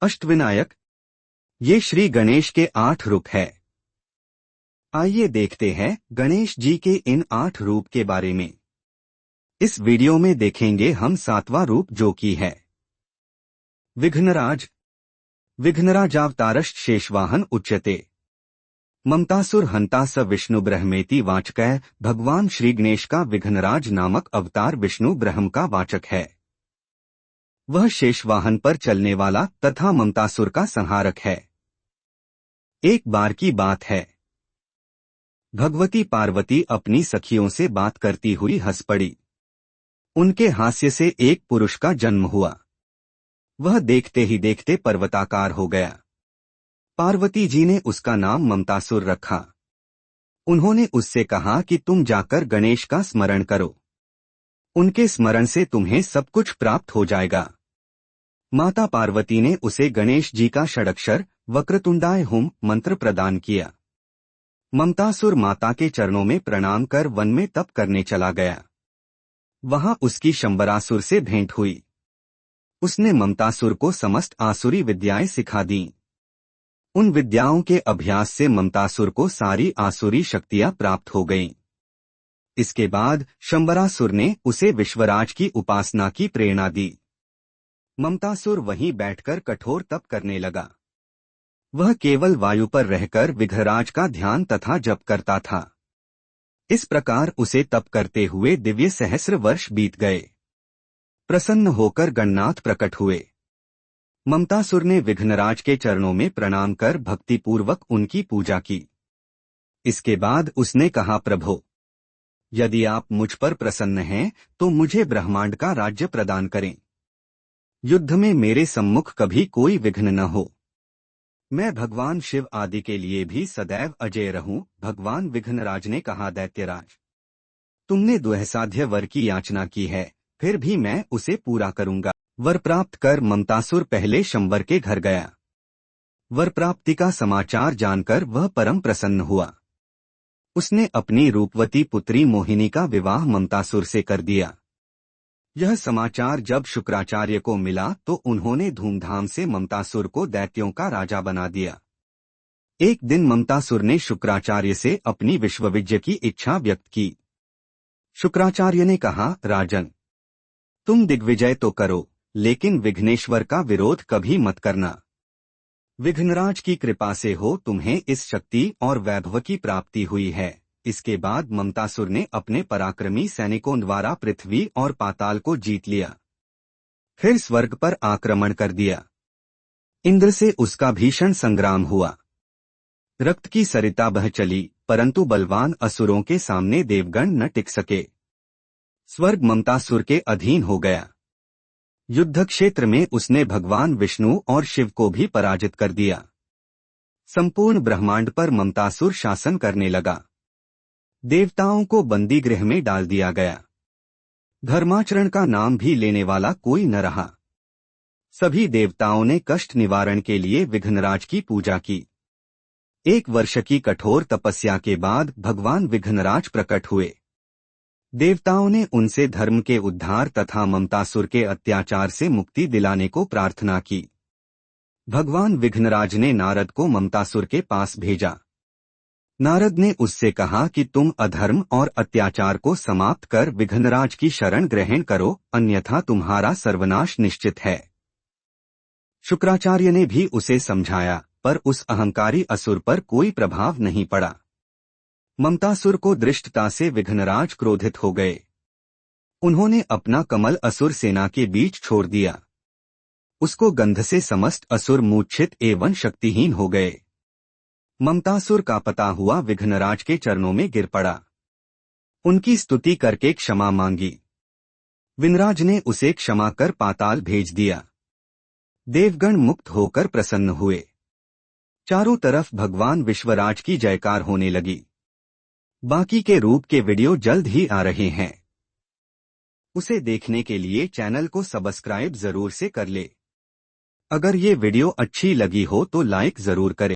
अष्टविनायक, ये श्री गणेश के 8 रूप है। आइए देखते हैं गणेश जी के इन 8 रूप के बारे में। इस वीडियो में देखेंगे हम 7वां रूप जो कि है विघ्नराज। विघ्नराजावतारश्च शेषवाहन उच्यते। ममतासुर हंता स विष्णु ब्रह्मेति वाचकः। भगवान श्री गणेश का विघ्नराज नामक अवतार विष्णु ब्रह्म का वाचक है। वह शेषवाहन पर चलने वाला तथा ममतासुर का संहारक है। एक बार की बात है, भगवती पार्वती अपनी सखियों से बात करती हुई हंस पड़ी। उनके हास्य से एक पुरुष का जन्म हुआ। वह देखते ही देखते पर्वताकार हो गया। पार्वती जी ने उसका नाम ममतासुर रखा। उन्होंने उससे कहा कि तुम जाकर गणेश का स्मरण करो, उनके स्मरण से तुम्हें सब कुछ प्राप्त हो जाएगा। माता पार्वती ने उसे गणेश जी का षडक्षर वक्रतुंडाय हुम मंत्र प्रदान किया। ममतासुर माता के चरणों में प्रणाम कर वन में तप करने चला गया। वहां उसकी शंबरासुर से भेंट हुई। उसने ममतासुर को समस्त आसुरी विद्याएं सिखा दीं। उन विद्याओं के अभ्यास से ममतासुर को सारी आसुरी शक्तियां प्राप्त हो गईं। इसके बाद शंबरासुर ने उसे विश्वराज की उपासना की प्रेरणा दी। ममतासुर वहीं बैठकर कठोर तप करने लगा। वह केवल वायु पर रहकर विघ्नराज का ध्यान तथा जप करता था। इस प्रकार उसे तप करते हुए दिव्य सहस्र वर्ष बीत गए। प्रसन्न होकर गणनाथ प्रकट हुए। ममतासुर ने विघ्नराज के चरणों में प्रणाम कर भक्तिपूर्वक उनकी पूजा की। इसके बाद उसने कहा, प्रभो, यदि आप मुझ पर प्रसन्न हैं तो मुझे ब्रह्मांड का राज्य प्रदान करें। युद्ध में मेरे सम्मुख कभी कोई विघ्न न हो। मैं भगवान शिव आदि के लिए भी सदैव अजय रहूं। भगवान विघ्नराज ने कहा, दैत्यराज, तुमने दुस्साध्य वर की याचना की है, फिर भी मैं उसे पूरा करूंगा। वर प्राप्त कर ममतासुर पहले शंबर के घर गया। वर प्राप्ति का समाचार जानकर वह परम प्रसन्न हुआ। उसने अपनी रूपवती पुत्री मोहिनी का विवाह ममतासुर से कर दिया। यह समाचार जब शुक्राचार्य को मिला तो उन्होंने धूमधाम से ममतासुर को दैत्यों का राजा बना दिया। एक दिन ममतासुर ने शुक्राचार्य से अपनी विश्वविद्या की इच्छा व्यक्त की। शुक्राचार्य ने कहा, राजन, तुम दिग्विजय तो करो, लेकिन विघ्नेश्वर का विरोध कभी मत करना। विघ्नराज की कृपा से हो तुम्हें इस शक्ति और वैभव की प्राप्ति हुई है। इसके बाद ममतासुर ने अपने पराक्रमी सैनिकों द्वारा पृथ्वी और पाताल को जीत लिया। फिर स्वर्ग पर आक्रमण कर दिया। इंद्र से उसका भीषण संग्राम हुआ। रक्त की सरिता बह चली, परंतु बलवान असुरों के सामने देवगण न टिक सके। स्वर्ग ममतासुर के अधीन हो गया। युद्ध क्षेत्र में उसने भगवान विष्णु और शिव को भी पराजित कर दिया। संपूर्ण ब्रह्मांड पर ममतासुर शासन करने लगा। देवताओं को बंदी गृह में डाल दिया गया। धर्माचरण का नाम भी लेने वाला कोई न रहा। सभी देवताओं ने कष्ट निवारण के लिए विघ्नराज की पूजा की। 1 वर्ष की कठोर तपस्या के बाद भगवान विघ्नराज प्रकट हुए। देवताओं ने उनसे धर्म के उद्धार तथा ममतासुर के अत्याचार से मुक्ति दिलाने को प्रार्थना की। भगवान विघ्नराज ने नारद को ममतासुर के पास भेजा। नारद ने उससे कहा कि तुम अधर्म और अत्याचार को समाप्त कर विघ्नराज की शरण ग्रहण करो, अन्यथा तुम्हारा सर्वनाश निश्चित है। शुक्राचार्य ने भी उसे समझाया, पर उस अहंकारी असुर पर कोई प्रभाव नहीं पड़ा। ममतासुर को दृष्टता से विघ्नराज क्रोधित हो गए। उन्होंने अपना कमल असुर सेना के बीच छोड़ दिया। उसको गंध से समस्त असुर मूर्छित एवं शक्तिहीन हो गए। ममतासुर का पता हुआ विघ्नराज के चरणों में गिर पड़ा। उनकी स्तुति करके क्षमा मांगी। विघ्नराज ने उसे क्षमा कर पाताल भेज दिया। देवगण मुक्त होकर प्रसन्न हुए। चारों तरफ भगवान विश्वराज की जयकार होने लगी। बाकी के रूप के वीडियो जल्द ही आ रहे हैं। उसे देखने के लिए चैनल को सब्सक्राइब जरूर से कर ले। अगर ये वीडियो अच्छी लगी हो तो लाइक जरूर करें।